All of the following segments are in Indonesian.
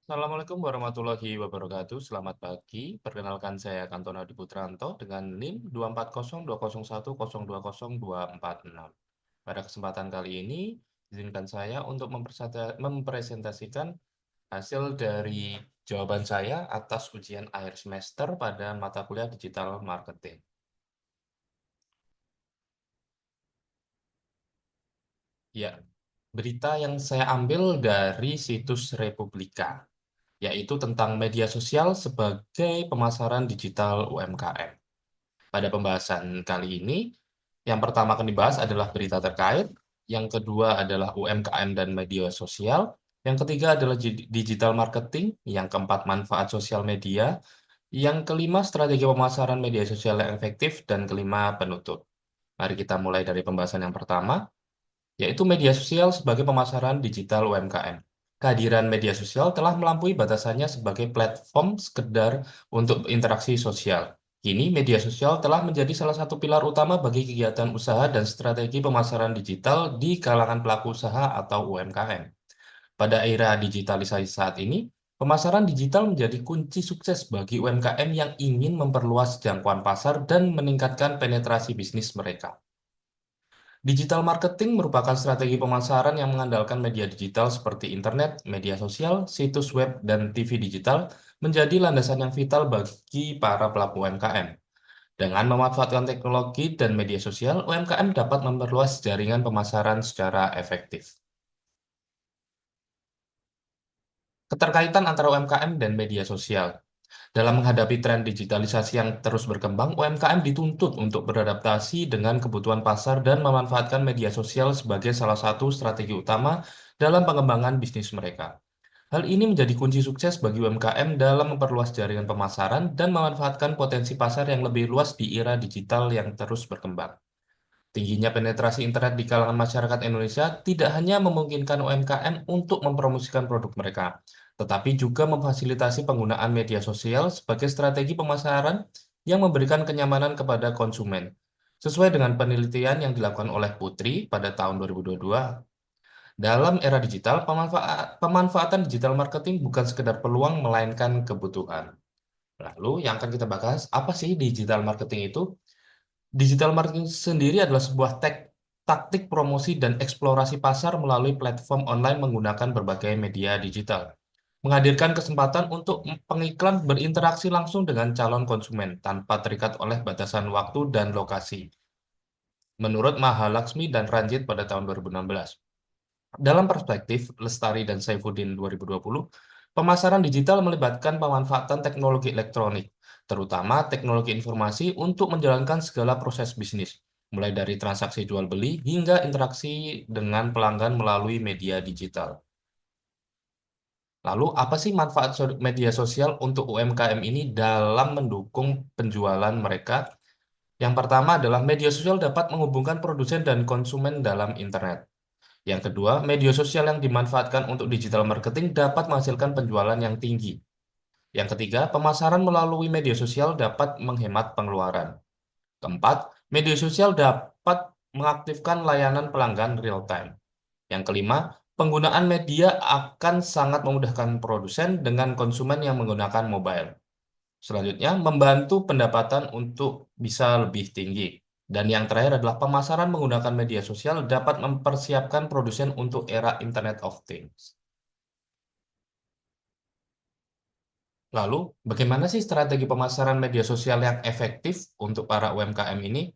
Assalamualaikum warahmatullahi wabarakatuh. Selamat pagi. Perkenalkan saya Kantona Diputranto dengan NIM 2402011020246. Pada kesempatan kali ini, izinkan saya untuk mempresentasikan hasil dari jawaban saya atas ujian akhir semester pada mata kuliah digital marketing. Ya, berita yang saya ambil dari situs Republika, yaitu tentang media sosial sebagai pemasaran digital UMKM. Pada pembahasan kali ini, yang pertama akan dibahas adalah berita terkait, yang kedua adalah UMKM dan media sosial, yang ketiga adalah digital marketing, yang keempat manfaat sosial media, yang kelima strategi pemasaran media sosial yang efektif, dan kelima penutup. Mari kita mulai dari pembahasan yang pertama, yaitu media sosial sebagai pemasaran digital UMKM. Kehadiran media sosial telah melampaui batasannya sebagai platform sekedar untuk interaksi sosial. Kini, media sosial telah menjadi salah satu pilar utama bagi kegiatan usaha dan strategi pemasaran digital di kalangan pelaku usaha atau UMKM. Pada era digitalisasi saat ini, pemasaran digital menjadi kunci sukses bagi UMKM yang ingin memperluas jangkauan pasar dan meningkatkan penetrasi bisnis mereka. Digital marketing merupakan strategi pemasaran yang mengandalkan media digital seperti internet, media sosial, situs web, dan TV digital menjadi landasan yang vital bagi para pelaku UMKM. Dengan memanfaatkan teknologi dan media sosial, UMKM dapat memperluas jaringan pemasaran secara efektif. Keterkaitan antara UMKM dan media sosial. Dalam menghadapi tren digitalisasi yang terus berkembang, UMKM dituntut untuk beradaptasi dengan kebutuhan pasar dan memanfaatkan media sosial sebagai salah satu strategi utama dalam pengembangan bisnis mereka. Hal ini menjadi kunci sukses bagi UMKM dalam memperluas jaringan pemasaran dan memanfaatkan potensi pasar yang lebih luas di era digital yang terus berkembang. Tingginya penetrasi internet di kalangan masyarakat Indonesia tidak hanya memungkinkan UMKM untuk mempromosikan produk mereka, tetapi juga memfasilitasi penggunaan media sosial sebagai strategi pemasaran yang memberikan kenyamanan kepada konsumen. Sesuai dengan penelitian yang dilakukan oleh Putri pada tahun 2022, dalam era digital, pemanfaatan digital marketing bukan sekedar peluang, melainkan kebutuhan. Lalu, yang akan kita bahas, apa sih digital marketing itu? Digital marketing sendiri adalah sebuah taktik promosi dan eksplorasi pasar melalui platform online menggunakan berbagai media digital. Menghadirkan kesempatan untuk pengiklan berinteraksi langsung dengan calon konsumen tanpa terikat oleh batasan waktu dan lokasi. Menurut Mahalaksmi dan Ranjit pada tahun 2016. Dalam perspektif Lestari dan Saifuddin 2020, pemasaran digital melibatkan pemanfaatan teknologi elektronik, terutama teknologi informasi untuk menjalankan segala proses bisnis, mulai dari transaksi jual beli hingga interaksi dengan pelanggan melalui media digital. Lalu, apa sih manfaat media sosial untuk UMKM ini dalam mendukung penjualan mereka? Yang pertama adalah media sosial dapat menghubungkan produsen dan konsumen dalam internet. Yang kedua, media sosial yang dimanfaatkan untuk digital marketing dapat menghasilkan penjualan yang tinggi. Yang ketiga, pemasaran melalui media sosial dapat menghemat pengeluaran. Keempat, media sosial dapat mengaktifkan layanan pelanggan real time. Yang kelima, penggunaan media akan sangat memudahkan produsen dengan konsumen yang menggunakan mobile. Selanjutnya, membantu pendapatan untuk bisa lebih tinggi. Dan yang terakhir adalah pemasaran menggunakan media sosial dapat mempersiapkan produsen untuk era Internet of Things. Lalu, bagaimana sih strategi pemasaran media sosial yang efektif untuk para UMKM ini?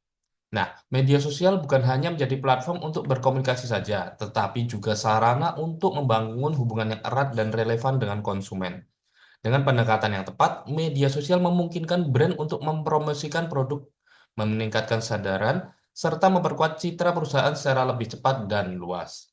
Nah, media sosial bukan hanya menjadi platform untuk berkomunikasi saja, tetapi juga sarana untuk membangun hubungan yang erat dan relevan dengan konsumen. Dengan pendekatan yang tepat, media sosial memungkinkan brand untuk mempromosikan produk, meningkatkan kesadaran, serta memperkuat citra perusahaan secara lebih cepat dan luas.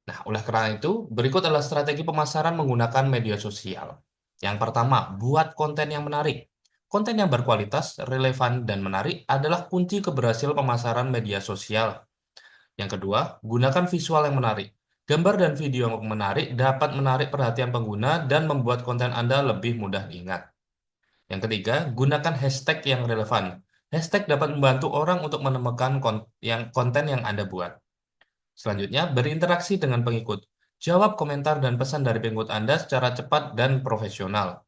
Nah, oleh karena itu, berikut adalah strategi pemasaran menggunakan media sosial. Yang pertama, buat konten yang menarik. Konten yang berkualitas, relevan, dan menarik adalah kunci keberhasilan pemasaran media sosial. Yang kedua, gunakan visual yang menarik. Gambar dan video yang menarik dapat menarik perhatian pengguna dan membuat konten Anda lebih mudah diingat. Yang ketiga, gunakan hashtag yang relevan. Hashtag dapat membantu orang untuk menemukan konten yang Anda buat. Selanjutnya, berinteraksi dengan pengikut. Jawab komentar dan pesan dari pengikut Anda secara cepat dan profesional.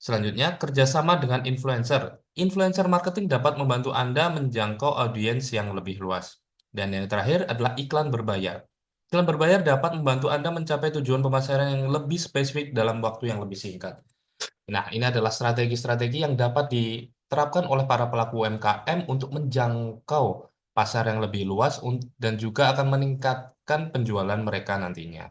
Selanjutnya, kerjasama dengan influencer. Influencer marketing dapat membantu Anda menjangkau audiens yang lebih luas. Dan yang terakhir adalah iklan berbayar. Iklan berbayar dapat membantu Anda mencapai tujuan pemasaran yang lebih spesifik dalam waktu yang lebih singkat. Nah, ini adalah strategi-strategi yang dapat diterapkan oleh para pelaku UMKM untuk menjangkau pasar yang lebih luas dan juga akan meningkatkan penjualan mereka nantinya.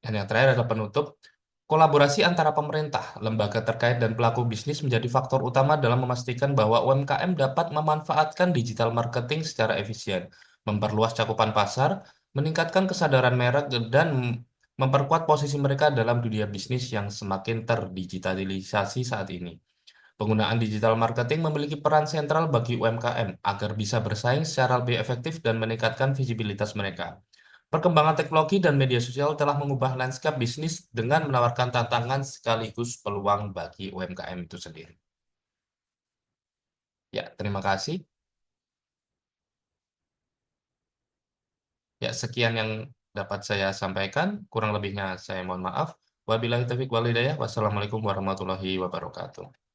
Dan yang terakhir adalah penutup. Kolaborasi antara pemerintah, lembaga terkait, dan pelaku bisnis menjadi faktor utama dalam memastikan bahwa UMKM dapat memanfaatkan digital marketing secara efisien, memperluas cakupan pasar, meningkatkan kesadaran merek, dan memperkuat posisi mereka dalam dunia bisnis yang semakin terdigitalisasi saat ini. Penggunaan digital marketing memiliki peran sentral bagi UMKM agar bisa bersaing secara lebih efektif dan meningkatkan visibilitas mereka. Perkembangan teknologi dan media sosial telah mengubah lanskap bisnis dengan menawarkan tantangan sekaligus peluang bagi UMKM itu sendiri. Ya, terima kasih. Ya, sekian yang dapat saya sampaikan. Kurang lebihnya saya mohon maaf. Wabillahi taufiq wal hidayah. Wassalamualaikum warahmatullahi wabarakatuh.